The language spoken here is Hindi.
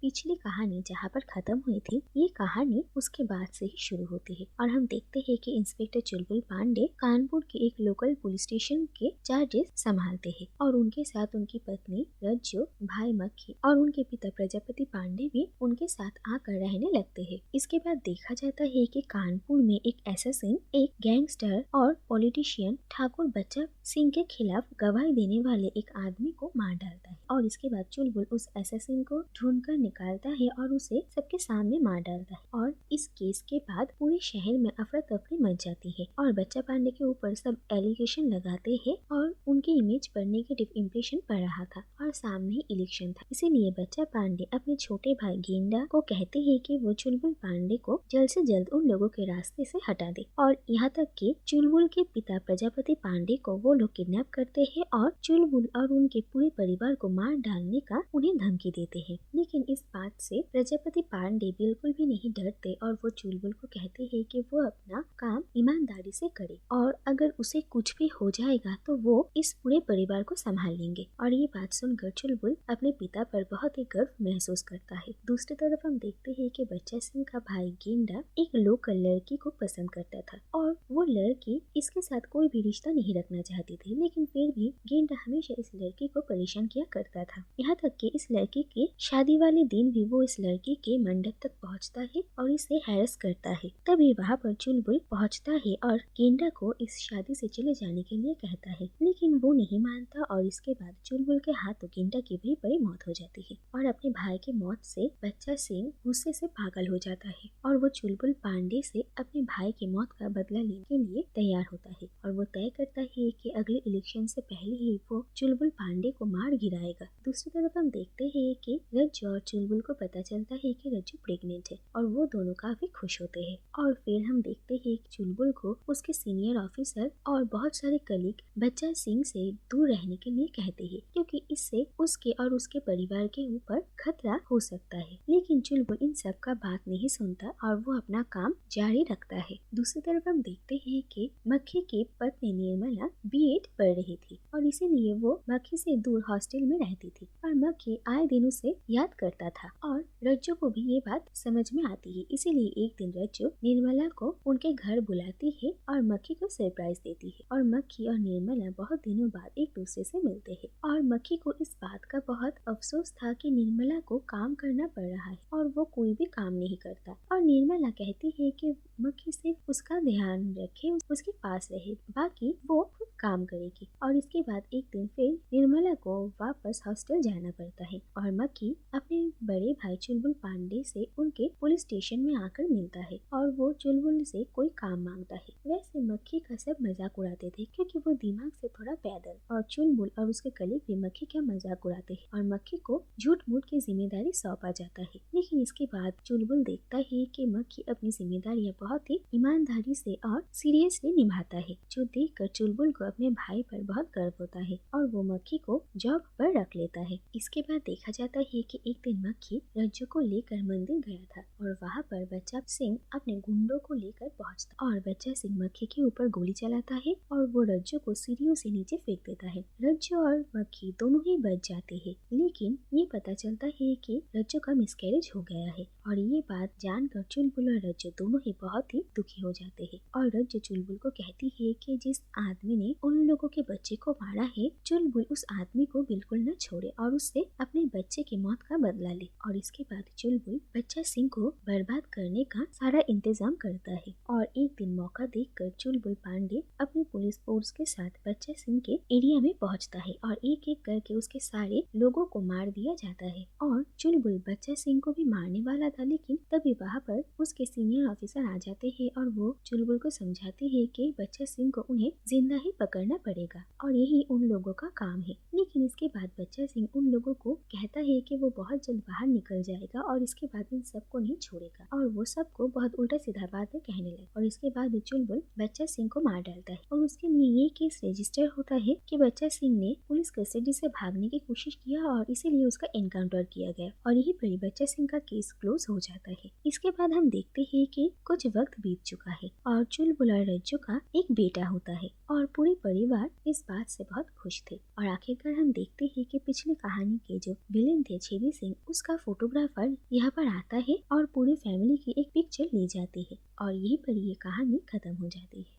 पिछली कहानी जहाँ पर खत्म हुई थी, ये कहानी उसके बाद से ही शुरू होती है और हम देखते हैं कि इंस्पेक्टर चुलबुल पांडे कानपुर के एक लोकल पुलिस स्टेशन के चार्जेस संभालते हैं और उनके साथ उनकी पत्नी रज्जो, भाई मक्खी और उनके पिता प्रजापति पांडे भी उनके साथ आकर रहने लगते हैं। इसके बाद देखा जाता है कि कानपुर में एक एसेसिन, एक गैंगस्टर और पॉलिटिशियन ठाकुर बच्चा सिंह के खिलाफ गवाही देने वाले एक आदमी को मार डालता है और इसके बाद चुलबुल उस एसेसिन को ढूंढकर निकालता है और उसे सबके सामने मार डालता है। और इस केस के बाद पूरे शहर में अफरा तफरी मच जाती है और बच्चा पांडे के ऊपर सब एलिगेशन लगाते हैं और उनकी इमेज पर नेगेटिव इम्प्रेशन पड़ रहा था और सामने ही इलेक्शन था। इसीलिए बच्चा पांडे अपने छोटे भाई गेंडा को कहते हैं कि वो चुलबुल पांडे को जल्द से जल्द उन लोगों के रास्ते से हटा दे और यहाँ तक कि चुलबुल के पिता प्रजापति पांडे को वो लोग किडनैप करते हैं और चुलबुल और उनके पूरे परिवार को मार डालने का उन्हें धमकी देते हैं। लेकिन इस बात से प्रजापति पांडे बिल्कुल भी नहीं डरते और वो चुलबुल को कहते हैं कि वो अपना काम ईमानदारी से करे और अगर उसे कुछ भी हो जाएगा तो वो इस पूरे परिवार को संभाल लेंगे। और ये बात सुनकर चुलबुल अपने पिता पर बहुत ही गर्व महसूस करता है। दूसरी तरफ हम देखते हैं कि बच्चा सिंह का भाई गेंडा एक लोकल लड़की को पसंद करता था और वो लड़की इसके साथ कोई भी रिश्ता नहीं रखना चाहती थी, लेकिन फिर भी गेंडा हमेशा इस लड़की को परेशान किया करता था। यहाँ तक कि इस लड़की के शादी वाले दिन भी वो इस लड़की के मंडप तक पहुँचता है और इसे हैरेस करता है। तभी वहाँ पर चुलबुल पहुँचता है और गेंडा को इस शादी से चले जाने के लिए कहता है, लेकिन वो नहीं मानता और इसके बाद चुलबुल के हाथों गेंडा की भी बड़ी मौत हो जाती है और अपने भाई की मौत से बच्चा सिंह गुस्से से पागल हो जाता है और वो चुलबुल पांडे से अपने भाई की मौत का बदला लेने के लिए तैयार होता है और वो तय करता है कि अगले इलेक्शन से पहले ही वो चुलबुल पांडे को मार गिराएगा। दूसरी तरफ हम देखते हैं कि रज्जू और चुलबुल को पता चलता है कि रज्जू प्रेग्नेंट है और वो दोनों काफी खुश होते हैं। और फिर हम देखते हैं कि चुलबुल को उसके सीनियर ऑफिसर और बहुत सारे कलीग बच्चा सिंह से दूर रहने के लिए कहते हैं क्योंकि इससे उसके और उसके परिवार के ऊपर खतरा हो सकता है। लेकिन चुलबुल इन सब का बात नहीं सुनता और वो अपना काम जारी रखता है। दूसरी तरफ हम देखते हैं कि मक्खी की पत्नी निर्मला बीएड पढ़ रही थी और इसीलिए वो मक्खी से दूर हॉस्टल में रहती थी और मक्खी आए दिन उसे याद करता था और रज्जू को भी ये बात समझ में आती है। इसीलिए एक दिन रज्जू निर्मला को उनके घर बुलाती है और मक्खी को सरप्राइज देती है और मक्खी और निर्मला बहुत दिनों बाद एक दूसरे से मिलते हैं और मक्खी को इस बात का बहुत अफसोस था कि निर्मला को काम करना पड़ रहा है और वो कोई भी काम नहीं करता और निर्मला कहती है कि मक्खी सिर्फ उसका ध्यान रखे, उसके पास रहे, बाकी वो खुद काम करेगी। और इसके बाद एक दिन फिर निर्मला को वापस हॉस्टल जाना पड़ता है और मक्खी अपने बड़े भाई चुलबुल पांडे से उनके पुलिस स्टेशन में आकर मिलता है और वो चुलबुल से कोई काम मांगता है। वैसे मक्खी का सब मजाक उड़ाते थे क्योंकि वो दिमाग से थोड़ा पैदल और चुलबुल और उसके कलीग भी मक्खी का मजाक उड़ाते हैं और मक्खी को झूठ मूठ की जिम्मेदारी सौंपा जाता है। लेकिन इसके बाद चुलबुल देखता है कि मक्खी अपनी जिम्मेदारियां बहुत ही ईमानदारी से और सीरियसली निभाता है, जो देखकर चुलबुल को अपने भाई पर बहुत गर्व होता है और वो मक्खी को जॉब पर रख लेता है। इसके बाद देखा जाता है कि एक दिन मक्खी रज्जू को लेकर मंदिर गया था और वहाँ पर बच्चा सिंह अपने गुंडों को लेकर पहुँचता और बच्चा सिंह मक्खी के ऊपर गोली चलाता है और वो रज्जू को सीढ़ियों से नीचे फेंक देता है। रज्जू और मक्खी दोनों ही बच जाते हैं, लेकिन ये पता चलता है कि रज्जू का मिसकैरेज हो गया है और ये बात जानकर चुलबुल और रज्जू दोनों ही बहुत ही दुखी हो जाते हैं। और रज्जू चुलबुल को कहती है कि जिस आदमी ने उन लोगों के बच्चे को मारा है, चुलबुल उस आदमी को बिल्कुल न छोड़े और उससे अपने बच्चे की मौत का बदला ले। और इसके बाद चुलबुल बच्चा सिंह को बर्बाद करने का सारा इंतजाम करता है और एक दिन मौका देखकर चुलबुल पांडे अपनी पुलिस फोर्स के साथ बच्चा सिंह के एरिया में पहुंचता है और एक एक करके उसके सारे लोगों को मार दिया जाता है। और चुलबुल बच्चा सिंह को भी मारने वाला था, लेकिन तभी वहाँ पर उसके सीनियर ऑफिसर आ जाते हैं और वो चुलबुल को समझाते हैं कि बच्चा सिंह को उन्हें जिंदा ही पकड़ना पड़ेगा और यही उन लोगों का काम है। लेकिन इसके बाद बच्चा सिंह उन लोगों को कहता है कि वो बहुत जल्द बाहर निकल जाएगा और इसके बाद इन सबको नहीं छोड़ेगा और वो सबको बहुत उल्टा सीधा बातें कहने लगे। और इसके बाद चुलबुल बच्चा सिंह को मार डालता है और उसके लिए ये केस रजिस्टर होता है कि बच्चा सिंह ने पुलिस कस्टडी से भागने की कोशिश किया और इसीलिए उसका एनकाउंटर किया गया और यही पर बच्चा सिंह का केस क्लोज हो जाता है। इसके बाद हम देखते हैं कि कुछ वक्त बीत चुका है और चुलबुल और रज्जू का एक बेटा होता है और पूरे परिवार इस बात से बहुत खुश थे। और आखिरकार हम देखते हैं कि पिछली कहानी के जो विलेन थे छेदी सिंह, उसका फोटोग्राफर यहाँ पर आता है और पूरी फैमिली की एक पिक्चर ली जाती है और यहीं पर ये कहानी खत्म हो जाती है।